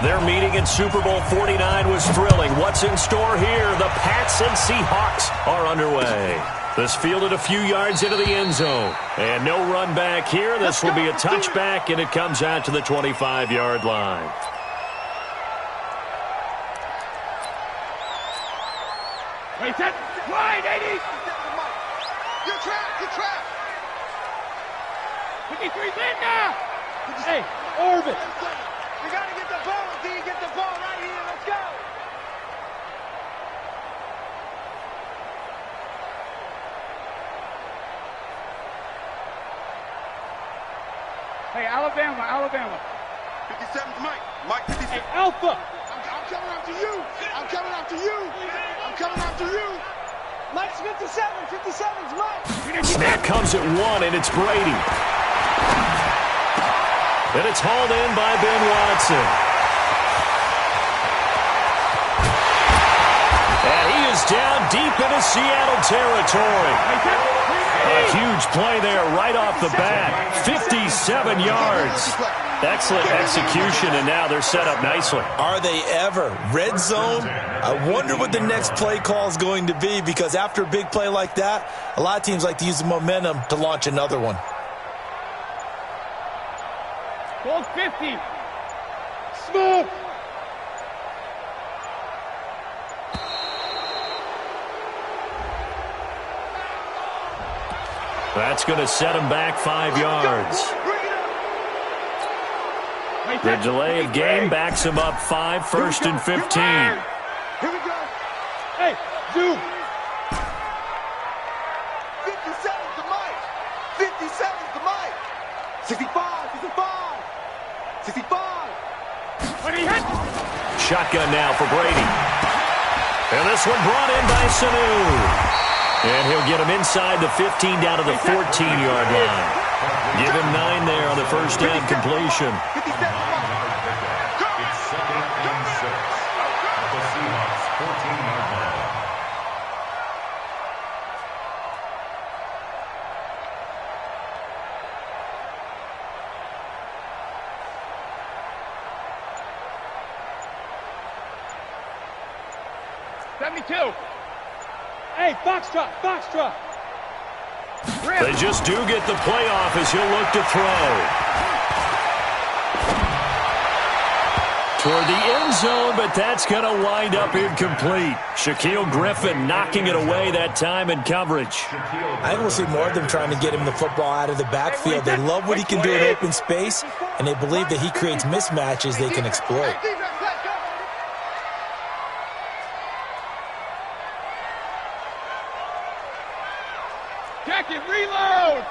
Their meeting in Super Bowl 49 was thrilling. What's in store here? The Pats and Seahawks are underway. This fielded a few yards into the end zone. And no run back here. This will be a touchback, and it comes out to the 25-yard line. Wait, that wide, 80! You're trapped, you're trapped! 53's in now! Hey, Orbit! You gotta get the ball, D. Get the ball right here. Let's go! Hey, Alabama. 57's Mike. Mike 57. Hey, Alpha! I'm coming after you. I'm coming after you. I'm coming after you. Mike's 57's Mike. Snap comes at 1, and it's Brady. And it's hauled in by Ben Watson. And he is down deep into Seattle territory. A huge play there right off the bat. 57 yards. Excellent execution, and now they're set up nicely. Are they ever? Red zone? I wonder what the next play call is going to be, because after a big play like that, a lot of teams like to use the momentum to launch another one. Ball 50. Smoke! That's going to set him back 5 yards. The delay of game backs him up 5, first and 15. Here we go. Hey, zoom! 57's the Mike. 57's the Mike. 65. 65. When he hit! Shotgun now for Brady. And this one brought in by Sanu. And he'll get him inside the 15 down to the 14-yard line. Give him 9 there on the first down completion. 57's Mike. It's second and 6 at the Seahawks 14-yard line. Hey, Foxtrot! They just do get the playoff as he'll look to throw. Toward the end zone, but that's going to wind up incomplete. Shaquille Griffin knocking it away that time in coverage. I think we'll see more of them trying to get him the football out of the backfield. They love what he can do in open space, and they believe that he creates mismatches they can exploit. Jacket, reload!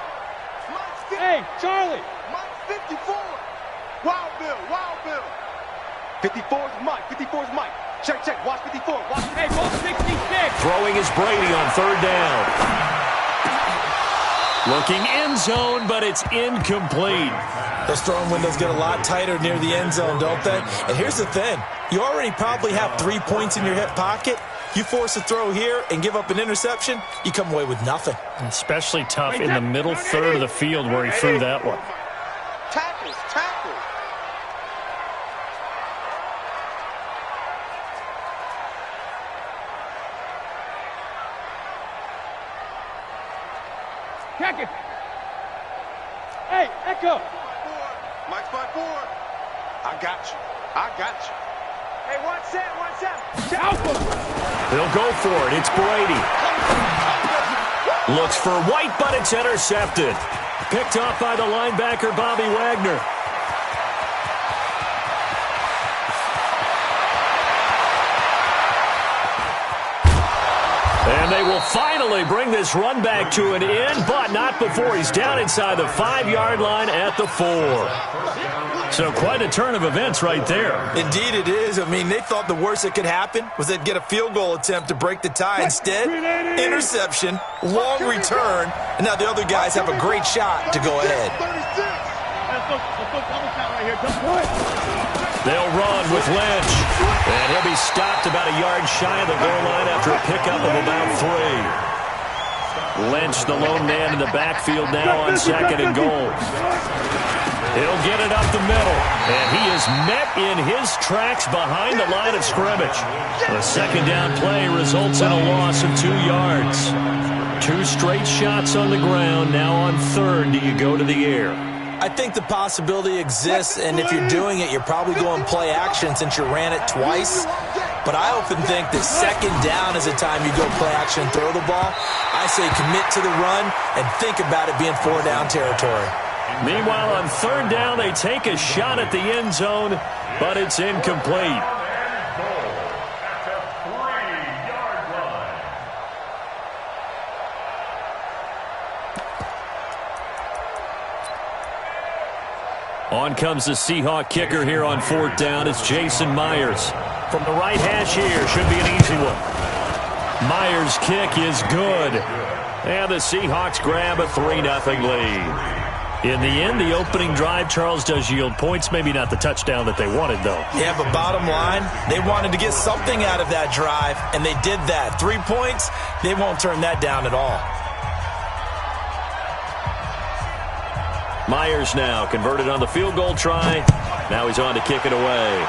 Hey, Charlie! Mike 54. Wild Bill. 54's Mike. Check. Watch 54. Watch. Hey, ball 66! Throwing is Brady on third down. Looking end zone, but it's incomplete. Those throwing windows get a lot tighter near the end zone, don't they? And here's the thing. You already probably have 3 points in your hip pocket. You force a throw here and give up an interception, you come away with nothing. Especially tough in the middle third of the field where he threw that one. Tackles. Jacket! Hey, Echo! Mike's 5-4. I got you. Hey, 1-7. Alpha! They'll go for it. It's Brady. Looks for White, but it's intercepted. Picked off by the linebacker, Bobby Wagner. And they will finally bring this run back to an end, but not before he's down inside the 5-yard line at the 4. So quite a turn of events right there. Indeed it is. I mean, they thought the worst that could happen was they'd get a field goal attempt to break the tie. Instead, interception, long return, and now the other guys have a great shot to go ahead. They'll run with Lynch. And he'll be stopped about a yard shy of the goal line after a pickup of about 3. Lynch, the lone man in the backfield now on second and goal. He'll get it up the middle, and he is met in his tracks behind the line of scrimmage. The second down play results in a loss of 2 yards. 2 straight shots on the ground. Now on third, do you go to the air? I think the possibility exists, and if you're doing it, you're probably going play action since you ran it twice. But I often think that second down is the time you go play action and throw the ball. I say commit to the run and think about it being 4-down territory. Meanwhile, on third down, they take a shot at the end zone, but it's incomplete. On comes the Seahawk kicker here on fourth down. It's Jason Myers. From the right hash here, should be an easy one. Myers' kick is good. And the Seahawks grab a 3-0 lead. In the end, the opening drive, Charles, does yield points. Maybe not the touchdown that they wanted, though. Yeah, but bottom line, they wanted to get something out of that drive, and they did that. 3 points, they won't turn that down at all. Myers now converted on the field goal try. Now he's on to kick it away.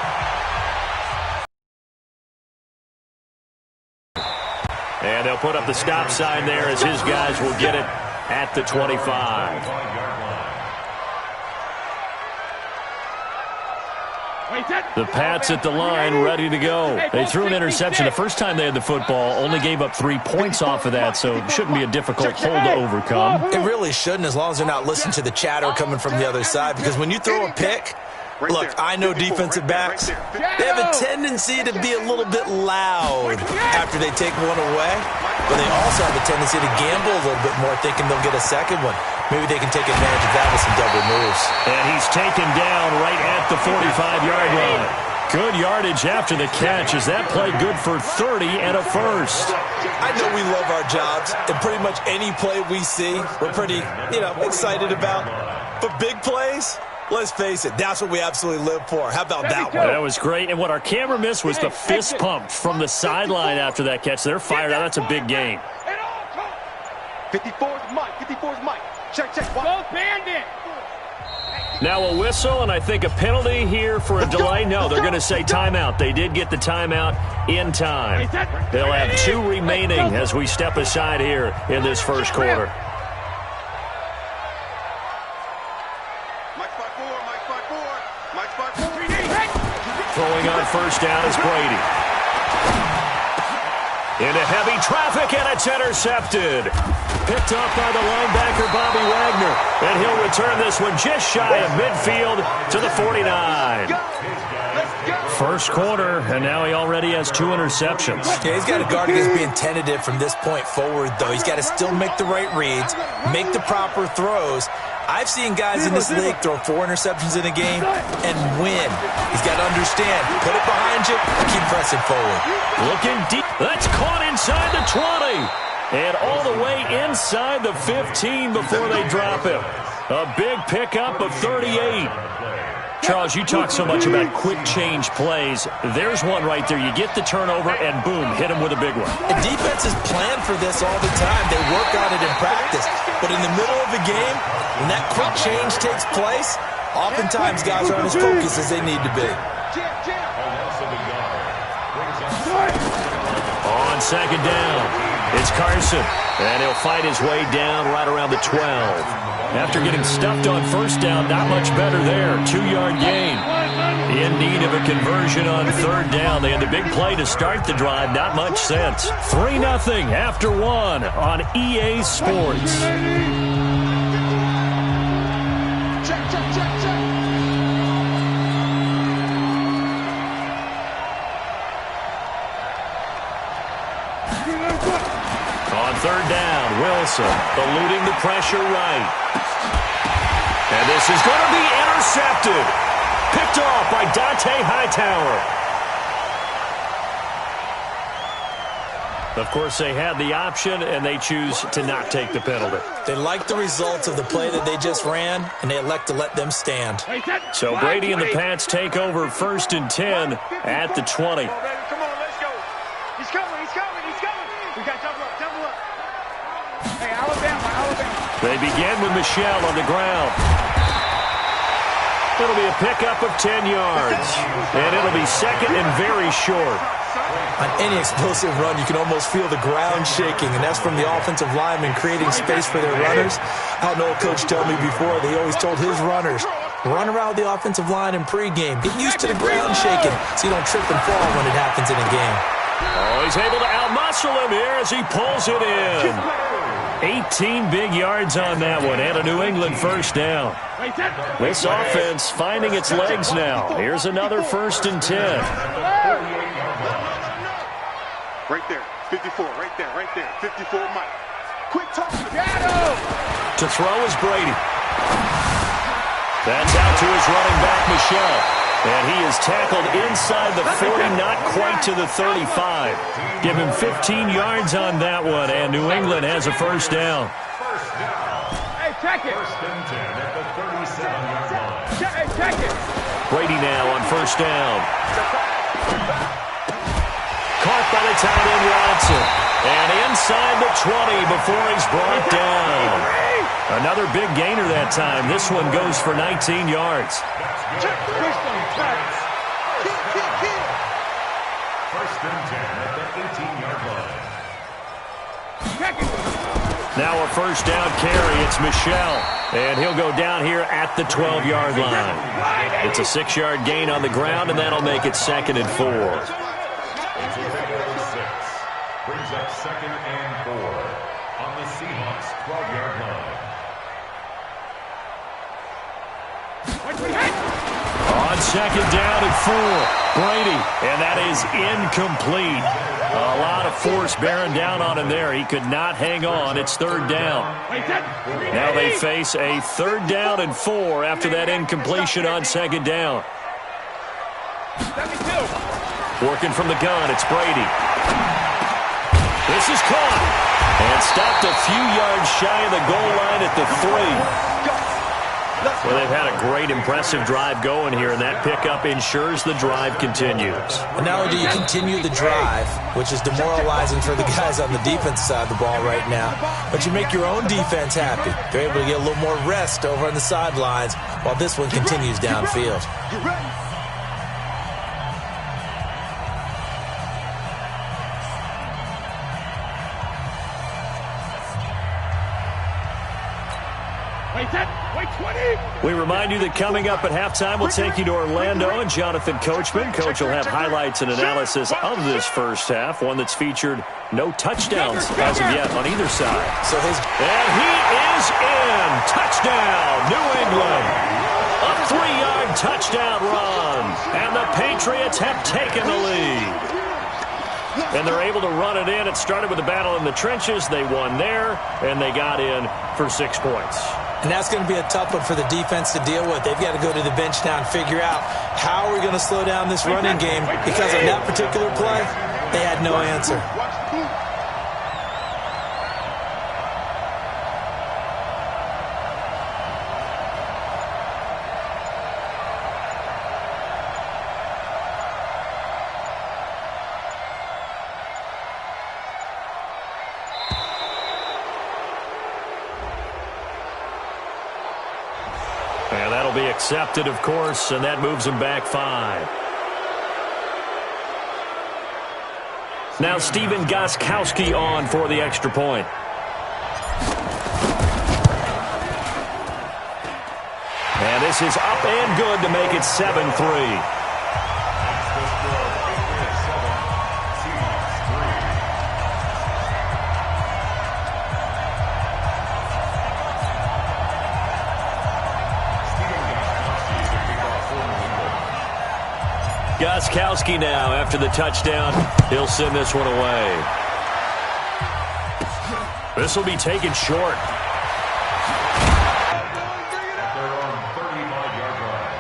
And they'll put up the stop sign there as his guys will get it at the 25. The Pats at the line, ready to go. They threw an interception the first time they had the football, only gave up 3 points off of that, so it shouldn't be a difficult hold to overcome. It really shouldn't, as long as they're not listening to the chatter coming from the other side, because when you throw a pick, look, I know defensive backs, they have a tendency to be a little bit loud after they take one away, but they also have a tendency to gamble a little bit more, thinking they'll get a second one. Maybe they can take advantage of that with some double moves. And he's taken down right at the 45-yard line. Good yardage after the catch. Is that play good for 30 and a first? I know we love our jobs, and pretty much any play we see, we're pretty, excited about. But big plays, let's face it, that's what we absolutely live for. How about that one? That was great. And what our camera missed was the fist pump from the sideline after that catch. They're fired out. That's a big gain. 54's Mike. 54's Mike. Check. Go Bandit! Now a whistle, and I think a penalty here for a delay. No, they're going to say timeout. They did get the timeout in time. They'll have 2 remaining as we step aside here in this first quarter. Throwing on first down is Brady. Into heavy traffic, and it's intercepted. Picked off by the linebacker, Bobby Wagner. And he'll return this one just shy of midfield to the 49. First quarter, and now he already has 2 interceptions. Yeah, he's got to guard against being tentative from this point forward, though. He's got to still make the right reads, make the proper throws. I've seen guys in this league throw 4 interceptions in a game and win. He's got to understand, put it behind you, and keep pressing forward. Looking deep. That's caught inside the 20. And all the way inside the 15 before they drop him. A big pickup of 38. Charles, you talk so much about quick change plays. There's one right there. You get the turnover, and boom, hit him with a big one. And defenses plan for this all the time. They work on it in practice. But in the middle of the game, when that quick change takes place, oftentimes guys aren't as focused as they need to be. On second down, it's Carson, and he'll fight his way down right around the 12. After getting stuffed on first down, not much better there. 2-yard gain. In need of a conversion on third down. They had the big play to start the drive. Not much sense. 3-0 after 1 on EA Sports. On third down, Wilson eluding the pressure right. And this is going to be intercepted. Picked off by Dante Hightower. Of course, they had the option, and they choose to not take the penalty. They like the results of the play that they just ran, and they elect to let them stand. So Brady and the Pats take over 1st and 10 at the 20. Come on, let's go. He's coming. We got double up. Hey, Alabama. They begin with Michelle on the ground. It'll be a pickup of 10 yards. And it'll be second and very short. On any explosive run, you can almost feel the ground shaking, and that's from the offensive linemen creating space for their runners. I had an old coach tell me before, they always told his runners, run around the offensive line in pregame. Get used to the ground shaking so you don't trip and fall when it happens in a game. Oh, he's able to outmuscle him here as he pulls it in. 18 big yards on that one, and a New England first down. This offense finding its legs now. Here's another 1st and 10. Right there, 54, right there, 54, Mike. Quick toss. To throw is Brady. That's out to his running back, Michelle. And he is tackled inside the 40, not quite to the 35. Give him 15 yards on that one, and New England has a first down. Hey, check it. 1st and 10 at the 37-yard line. Hey, check it. Brady now on first down. Caught by the tight end, Watson. And inside the 20 before he's brought down. Another big gainer that time. This one goes for 19 yards. 1st and 10 at the 18-yard line. Check it. Now a first down carry. It's Michelle. And he'll go down here at the 12-yard line. It's a 6-yard gain on the ground, and that'll make it 2nd and 4. Brings up 2nd and 4 on the Seahawks 12-yard line. On 2nd down and 4, Brady, and that is incomplete. A lot of force bearing down on him there. He could not hang on. It's 3rd down. Now they face a 3rd down and 4 after that incompletion on 2nd down. Working from the gun, it's Brady. This is caught and stopped a few yards shy of the goal line at the 3. Well, they've had a great, impressive drive going here, and that pickup ensures the drive continues. And not only do you continue the drive, which is demoralizing for the guys on the defense side of the ball right now, but you make your own defense happy. They're able to get a little more rest over on the sidelines while this one continues downfield. We remind you that coming up at halftime, we'll take you to Orlando and Jonathan Coachman. Coach will have highlights and analysis of this first half, one that's featured no touchdowns as of yet on either side. And he is in. Touchdown, New England. A 3-yard touchdown run. And the Patriots have taken the lead. And they're able to run it in. It started with a battle in the trenches. They won there, and they got in for 6 points. And that's going to be a tough one for the defense to deal with. They've got to go to the bench now and figure out how are we going to slow down this running game, because on that particular play, they had no answer. And that'll be accepted, of course, and that moves him back 5. Now Stephen Gostkowski on for the extra point. And this is up and good to make it 7-3. Gostkowski now, after the touchdown, he'll send this one away. This will be taken short. They're on 35-yard line.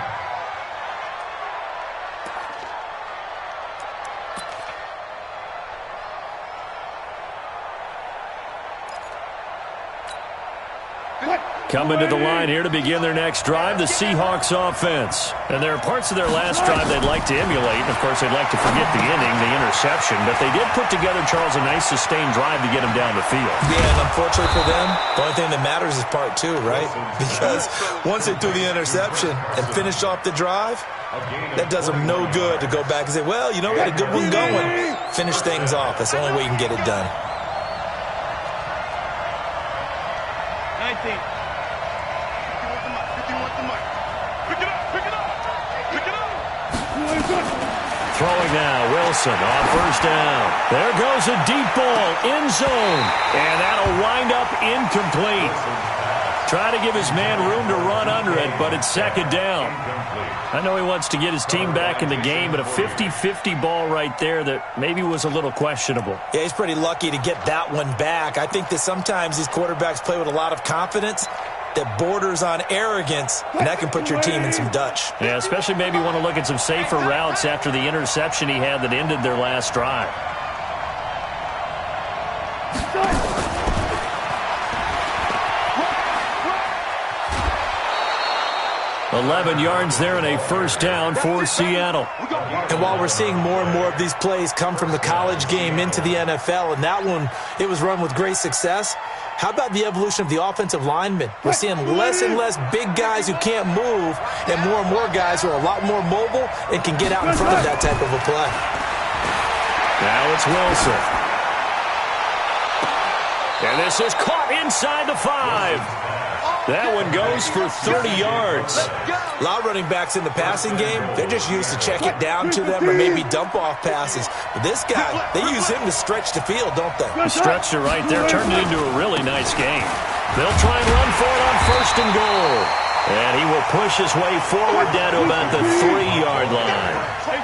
Coming to the line here to begin their next drive, the Seahawks offense. And there are parts of their last drive they'd like to emulate. Of course, they'd like to forget the inning, the interception. But they did put together, Charles, a nice sustained drive to get them down the field. Yeah, and unfortunately for them, the only thing that matters is part two, right? Because once they threw the interception and finished off the drive, that does them no good to go back and say, well, you know, we had a good one going. Finish things off. That's the only way you can get it done. 19. Throwing now, Wilson on first down. There goes a deep ball, end zone, and that'll wind up incomplete. Try to give his man room to run under it, but it's second down. I know he wants to get his team back in the game, but a 50-50 ball right there that maybe was a little questionable. Yeah, he's pretty lucky to get that one back. I think that sometimes these quarterbacks play with a lot of confidence that borders on arrogance, and that can put your team in some Dutch. Yeah, especially maybe want to look at some safer routes after the interception he had that ended their last drive. 11 yards there and a first down for Seattle. And while we're seeing more and more of these plays come from the college game into the NFL, and that one, it was run with great success, how about the evolution of the offensive linemen? We're seeing less and less big guys who can't move and more guys who are a lot more mobile and can get out in front of that type of a play. Now it's Wilson. And this is caught inside the 5. That one goes for 30 yards. A lot of running backs in the passing game, they're just used to check it down to them or maybe dump off passes. But this guy, they use him to stretch the field, don't they? He stretched it right there, turned it into a really nice game. They'll try and run for it on first and goal. And he will push his way forward down to about the 3-yard line.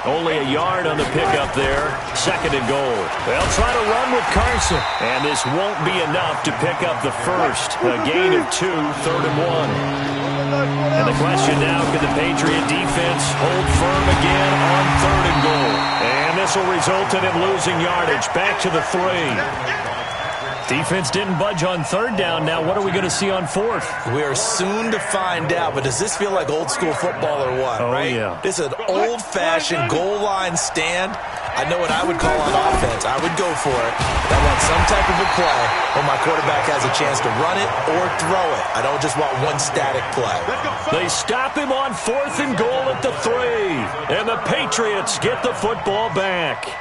Only a yard on the pickup there. Second and goal. They'll try to run with Carson. And this won't be enough to pick up the first. A gain of 2, third and 1. And the question now, can the Patriot defense hold firm again on third and goal? And this will result in him losing yardage. Back to the 3. Defense didn't budge on third down. Now what are we going to see on fourth? We are soon to find out, but does this feel like old school football or what, right? Yeah. This is an old-fashioned goal line stand. I know what I would call on offense. I would go for it. I want some type of a play where my quarterback has a chance to run it or throw it. I don't just want one static play. They stop him on fourth and goal at the 3. And the Patriots get the football back.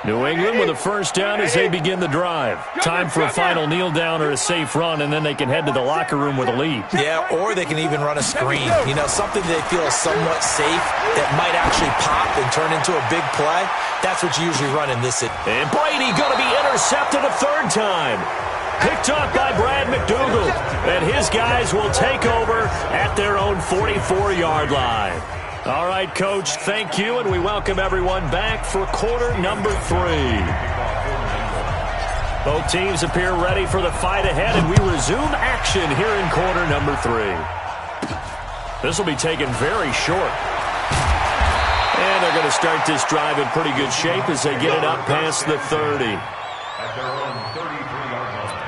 New England with a first down as they begin the drive. Time for a final kneel down or a safe run, and then they can head to the locker room with a lead. Yeah, or they can even run a screen. You know, something they feel is somewhat safe that might actually pop and turn into a big play. That's what you usually run in this. And Brady going to be intercepted a third time. Picked up by Brad McDougal. And his guys will take over at their own 44-yard line. All right, Coach, thank you, and we welcome everyone back for quarter number 3. Both teams appear ready for the fight ahead, and we resume action here in quarter number 3. This will be taken very short. And they're going to start this drive in pretty good shape as they get it up past the 30. At their own 33-yard line.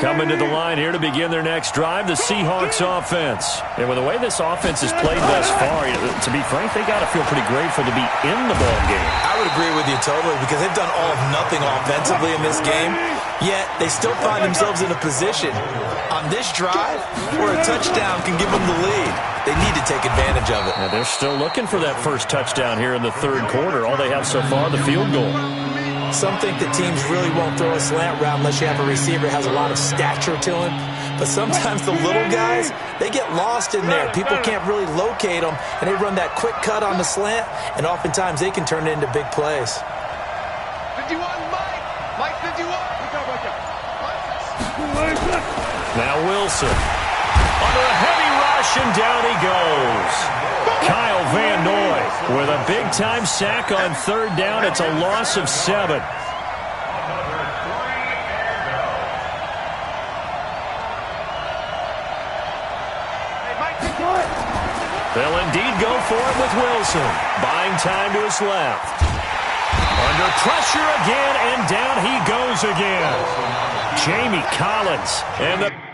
Coming to the line here to begin their next drive, the Seahawks offense. And with the way this offense has played thus far, to be frank, they got to feel pretty grateful to be in the ball game. I would agree with you totally because they've done all of nothing offensively in this game, yet they still find themselves in a position on this drive where a touchdown can give them the lead. They need to take advantage of it. Now they're still looking for that first touchdown here in the third quarter. All they have so far, the field goal. Some think that teams really won't throw a slant route unless you have a receiver that has a lot of stature to him. But sometimes the little guys, they get lost in there. People can't really locate them, and they run that quick cut on the slant, and oftentimes they can turn it into big plays. 51, Mike. Mike 51. Now Wilson. Under a heavy rush, and down he goes. Kyle Van Noy with a big-time sack on third down. It's a loss of 7. They'll indeed go for it with Wilson. Buying time to his left. Under pressure again, and down he goes again. Jamie Collins. And the